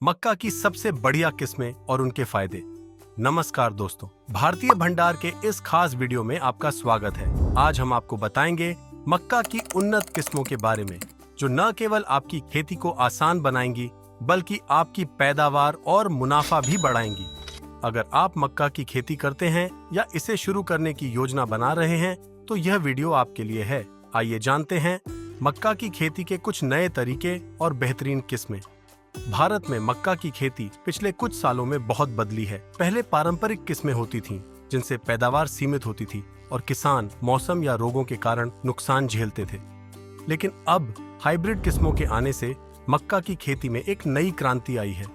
मक्का की सबसे बढ़िया किस्में और उनके फायदे। नमस्कार दोस्तों, भारतीय भंडार के इस खास वीडियो में आपका स्वागत है। आज हम आपको बताएंगे मक्का की उन्नत किस्मों के बारे में, जो न केवल आपकी खेती को आसान बनाएंगी बल्कि आपकी पैदावार और मुनाफा भी बढ़ाएंगी। अगर आप मक्का की खेती करते हैं या इसे शुरू करने की योजना बना रहे हैं तो यह वीडियो आपके लिए है। आइए जानते हैं मक्का की खेती के कुछ नए तरीके और बेहतरीन किस्में। भारत में मक्का की खेती पिछले कुछ सालों में बहुत बदली है। पहले पारंपरिक किस्में होती थीं, जिनसे पैदावार सीमित होती थी और किसान मौसम या रोगों के कारण नुकसान झेलते थे। लेकिन अब हाइब्रिड किस्मों के आने से मक्का की खेती में एक नई क्रांति आई है।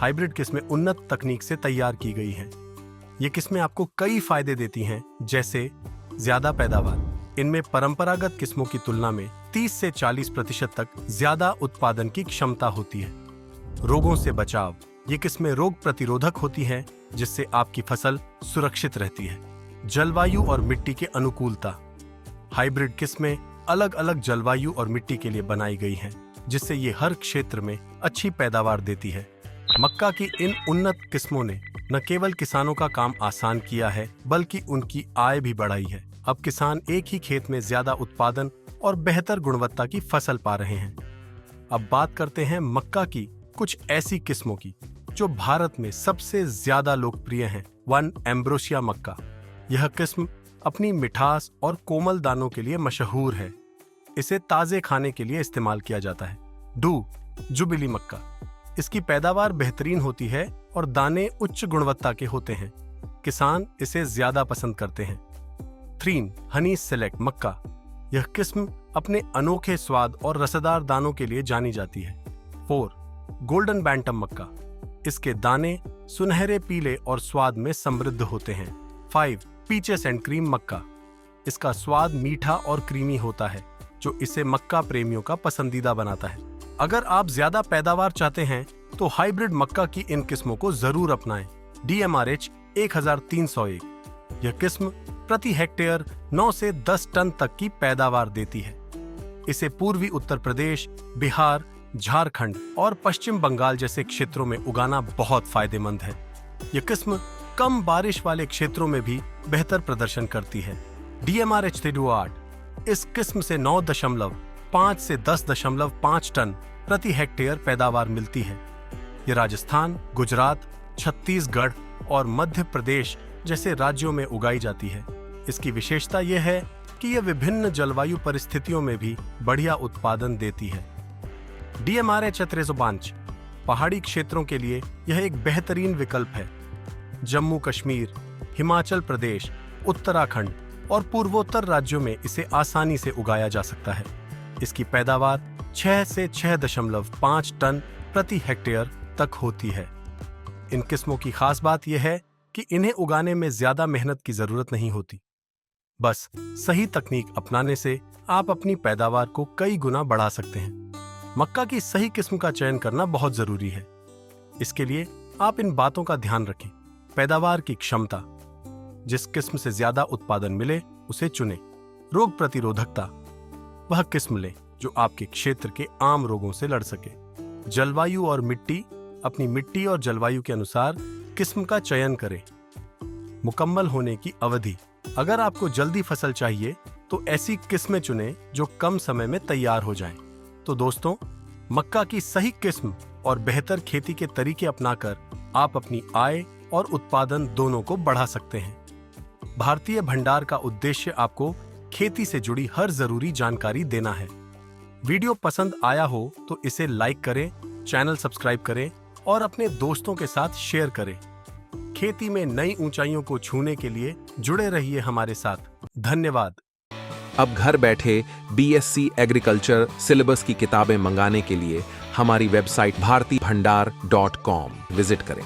हाइब्रिड किस्में उन्नत तकनीक से तैयार की गई हैं। ये किस्में आपको कई फायदे देती हैं, जैसे ज्यादा पैदावार। इनमें परंपरागत किस्मों की तुलना में 30 से 40% तक ज्यादा उत्पादन की क्षमता होती है। रोगों से बचाव। ये किस्में रोग प्रतिरोधक होती हैं, जिससे आपकी फसल सुरक्षित रहती है। जलवायु और मिट्टी के अनुकूलता। हाइब्रिड किस्में अलग अलग जलवायु और मिट्टी के लिए बनाई गई हैं, जिससे ये हर क्षेत्र में अच्छी पैदावार देती है। मक्का की इन उन्नत किस्मों ने न केवल किसानों का काम आसान किया है, बल्कि उनकी आय भी बढ़ाई है। अब किसान एक ही खेत में ज्यादा उत्पादन और बेहतर गुणवत्ता की फसल पा रहे हैं। अब बात करते हैं मक्का की कुछ ऐसी किस्मों की जो भारत में सबसे ज्यादा लोकप्रिय हैं। 1 एम्ब्रोसिया मक्का। यह किस्म अपनी मिठास और कोमल दानों के लिए मशहूर है। इसे ताजे खाने के लिए इस्तेमाल किया जाता है। 2 जुबिली मक्का। इसकी पैदावार बेहतरीन होती है और दाने उच्च गुणवत्ता के होते हैं। किसान इसे ज्यादा पसंद करते हैं। 3 हनी सेलेक्ट मक्का। यह किस्म अपने अनोखे स्वाद और रसदार दानों के लिए जानी जाती है। 4 गोल्डन बैंटम मक्का। इसके दाने सुनहरे पीले और स्वाद में समृद्ध होते हैं। 5 पीचेस एंड क्रीम मक्का। इसका स्वाद मीठा और क्रीमी होता है, जो इसे मक्का प्रेमियों का पसंदीदा बनाता है। अगर आप ज्यादा पैदावार चाहते हैं तो हाइब्रिड मक्का की इन किस्मों को जरूर अपनाएं। DMRH 1301। यह किस्म प्रति हेक्टेयर 9 से 10 टन तक की पैदावार देती है। इसे पूर्वी उत्तर प्रदेश, बिहार, झारखंड और पश्चिम बंगाल जैसे क्षेत्रों में उगाना बहुत फायदेमंद है। यह किस्म कम बारिश वाले क्षेत्रों में भी बेहतर प्रदर्शन करती है। DMRH 328। इस किस्म से 9.5 से 10.5 टन प्रति हेक्टेयर पैदावार मिलती है। यह राजस्थान, गुजरात, छत्तीसगढ़ और मध्य प्रदेश जैसे राज्यों में उगाई जाती है। इसकी विशेषता यह है कि यह विभिन्न जलवायु परिस्थितियों में भी बढ़िया उत्पादन देती है। DMRH 305। पहाड़ी क्षेत्रों के लिए यह एक बेहतरीन विकल्प है। जम्मू कश्मीर, हिमाचल प्रदेश, उत्तराखंड और पूर्वोत्तर राज्यों में इसे आसानी से उगाया जा सकता है। इसकी पैदावार 6 से 6.5 टन प्रति हेक्टेयर तक होती है। इन किस्मों की खास बात यह है कि इन्हें उगाने में ज्यादा मेहनत की जरूरत नहीं होती। बस सही तकनीक अपनाने से आप अपनी पैदावार को कई गुना बढ़ा सकते हैं। मक्का की सही किस्म का चयन करना बहुत जरूरी है। इसके लिए आप इन बातों का ध्यान रखें। पैदावार की क्षमता। जिस किस्म से ज्यादा उत्पादन मिले उसे चुनें। रोग प्रतिरोधकता। वह किस्म लें जो आपके क्षेत्र के आम रोगों से लड़ सके। जलवायु और मिट्टी। अपनी मिट्टी और जलवायु के अनुसार किस्म का चयन करें। मुकम्मल होने की अवधि। अगर आपको जल्दी फसल चाहिए तो ऐसी किस्में चुनें जो कम समय में तैयार हो जाएं। तो दोस्तों, मक्का की सही किस्म और बेहतर खेती के तरीके अपनाकर आप अपनी आय और उत्पादन दोनों को बढ़ा सकते हैं। भारतीय भंडार का उद्देश्य आपको खेती से जुड़ी हर जरूरी जानकारी देना है। वीडियो पसंद आया हो तो इसे लाइक करें, चैनल सब्सक्राइब करें और अपने दोस्तों के साथ शेयर करें। खेती में नई ऊंचाइयों को छूने के लिए जुड़े रहिए हमारे साथ। धन्यवाद। अब घर बैठे BSc एग्रीकल्चर सिलेबस की किताबें मंगाने के लिए हमारी वेबसाइट bhartibhandar.com विजिट करें।